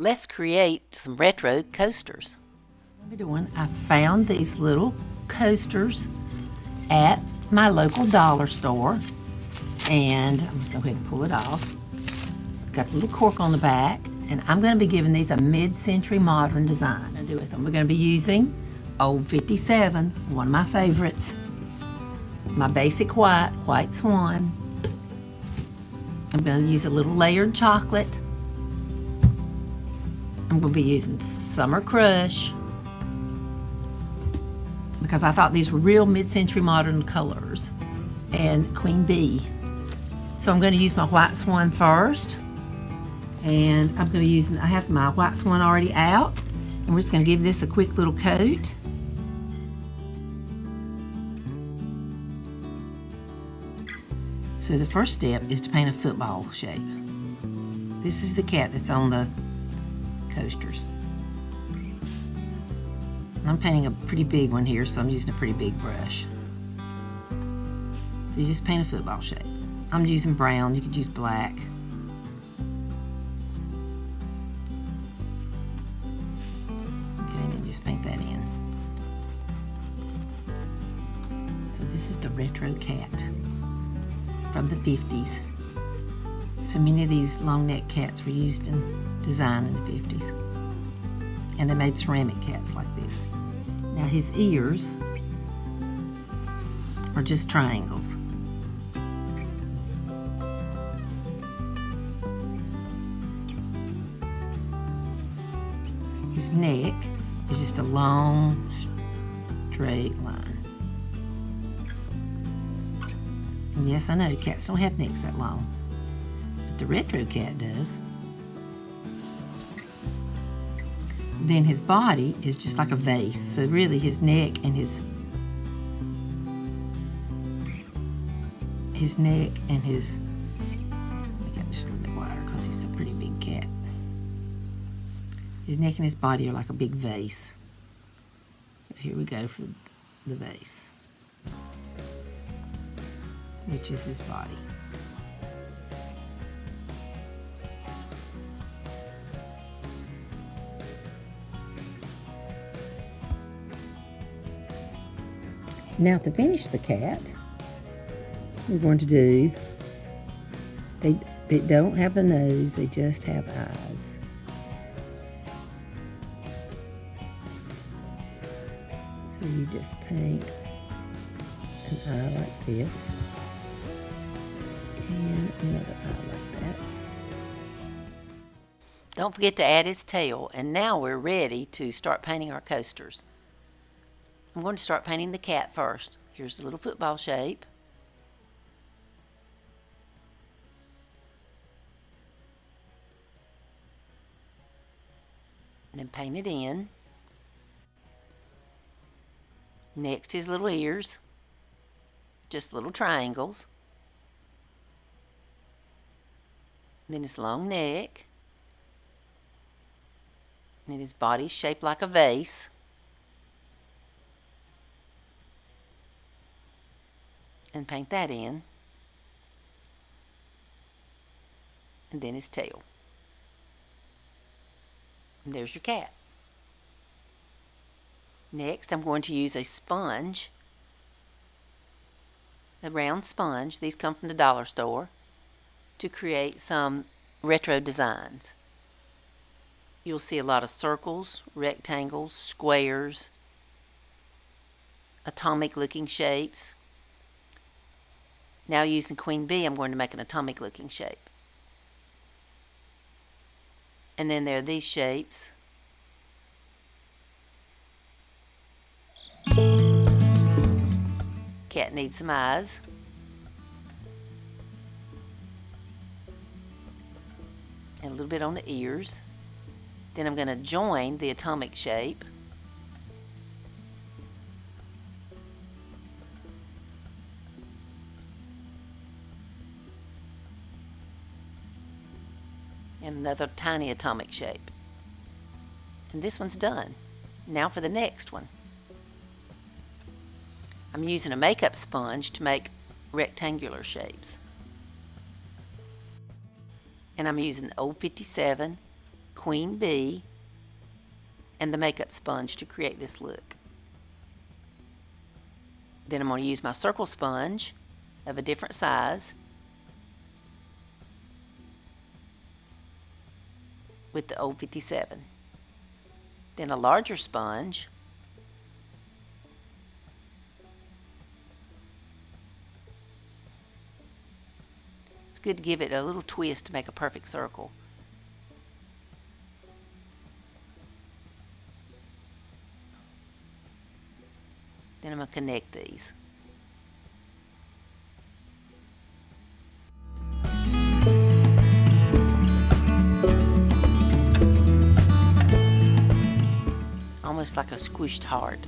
Let's create some retro coasters. What I'm doing, I found these little coasters at my local dollar store, and I'm just going to go ahead and pull it off. Got a little cork on the back, and I'm going to be giving these a mid-century modern design. To do with them, we're going to be using Old 57, one of my favorites, my basic White Swan. I'm going to use a little layered chocolate. I'm going to be using Summer Crush because I thought these were real mid-century modern colors, and Queen Bee. So I'm going to use my White Swan first, and I'm going to use, I have my White Swan already out, and we're just going to give this a quick little coat. So the first step is to paint a football shape. This is the cat that's on the coasters. I'm painting a pretty big one here, so I'm using a pretty big brush. So you just paint a football shape. I'm using brown, you could use black. Okay, and then just paint that in. So this is the retro cat from the 50s. So many of these long neck cats were used in design in the 50s. And they made ceramic cats like this. Now his ears are just triangles. His neck is just a long, straight line. And yes, I know cats don't have necks that long, but the retro cat does. Then his body is just like a vase, so really his neck and his make it just a little bit wider because he's a pretty big cat. His neck and his body are like a big vase. So here we go for the vase, which is his body. Now to finish the cat, we're going to do, they don't have a nose, they just have eyes. So you just paint an eye like this, and another eye like that. Don't forget to add his tail, and now we're ready to start painting our coasters. I'm going to start painting the cat first. Here's the little football shape. And then paint it in. Next, his little ears. Just little triangles. And then his long neck. And then his body's shaped like a vase. And paint that in, and then his tail. And there's your cat. Next, I'm going to use a sponge, a round sponge, these come from the dollar store, to create some retro designs. You'll see a lot of circles, rectangles, squares, atomic looking shapes. Now using Queen Bee, I'm going to make an atomic looking shape. And then there are these shapes. Cat needs some eyes. And a little bit on the ears. Then I'm going to join the atomic shape. And another tiny atomic shape. And this one's done. Now for the next one. I'm using a makeup sponge to make rectangular shapes. And I'm using the old 57 queen bee and the makeup sponge to create this look. Then I'm going to use my circle sponge of a different size with the old 57. Then a larger sponge it's good to give it a little twist to make a perfect circle. Then I'm going to connect these. Almost like a squished heart.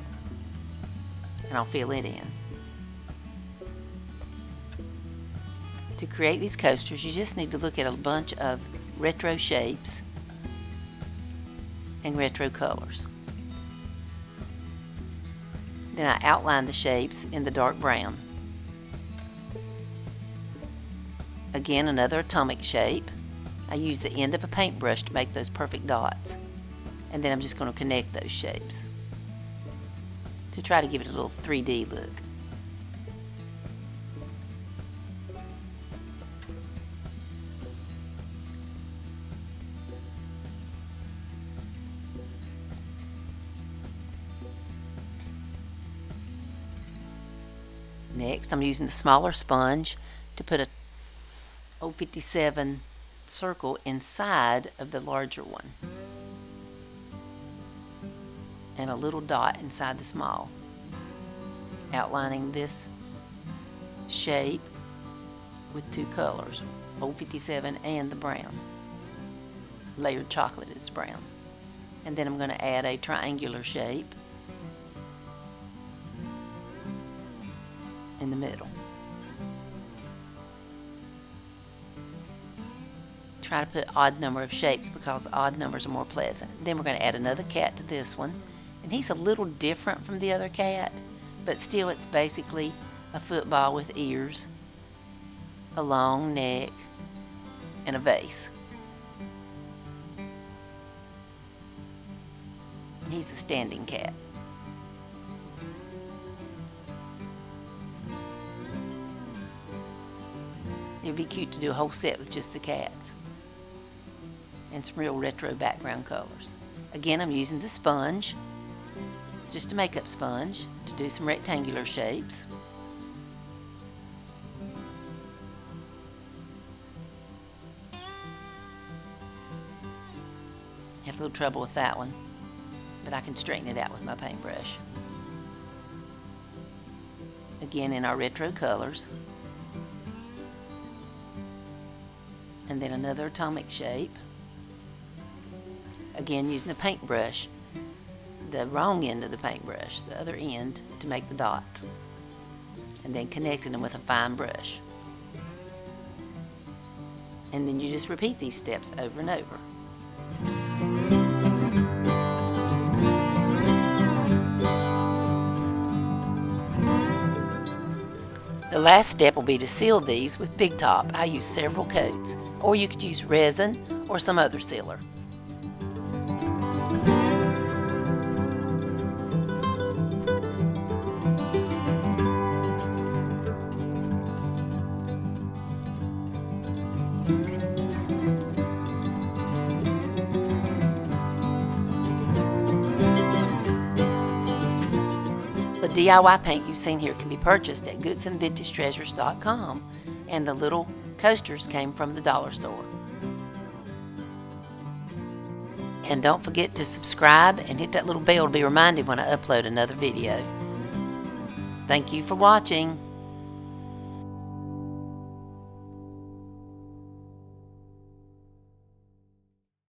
And I'll fill it in. To create these coasters, you just need to look at a bunch of retro shapes and retro colors. Then I outline the shapes in the dark brown. Again, another atomic shape. I use the end of a paintbrush to make those perfect dots. And then I'm just going to connect those shapes to try to give it a little 3D look. Next, I'm using the smaller sponge to put a 057 circle inside of the larger one, and a little dot inside the small, outlining this shape with two colors, 057 and the brown. Layered chocolate is brown. And then I'm going to add a triangular shape in the middle. Try to put odd number of shapes because odd numbers are more pleasant. Then we're going to add another cat to this one, and he's a little different from the other cat, but still it's basically a football with ears, a long neck, and a vase. He's a standing cat. It would be cute to do a whole set with just the cats and some real retro background colors. Again, I'm using the sponge. It's just a makeup sponge to do some rectangular shapes. Had a little trouble with that one, but I can straighten it out with my paintbrush. Again, in our retro colors. And then another atomic shape. Again, using the paintbrush, the wrong end of the paintbrush, the other end, to make the dots. And then connecting them with a fine brush. And then you just repeat these steps over and over. The last step will be to seal these with Big Top. I use several coats, or you could use resin or some other sealer. The DIY paint you've seen here can be purchased at GoodsonVintageTreasures.com, and the little coasters came from the dollar store. And don't forget to subscribe and hit that little bell to be reminded when I upload another video. Thank you for watching.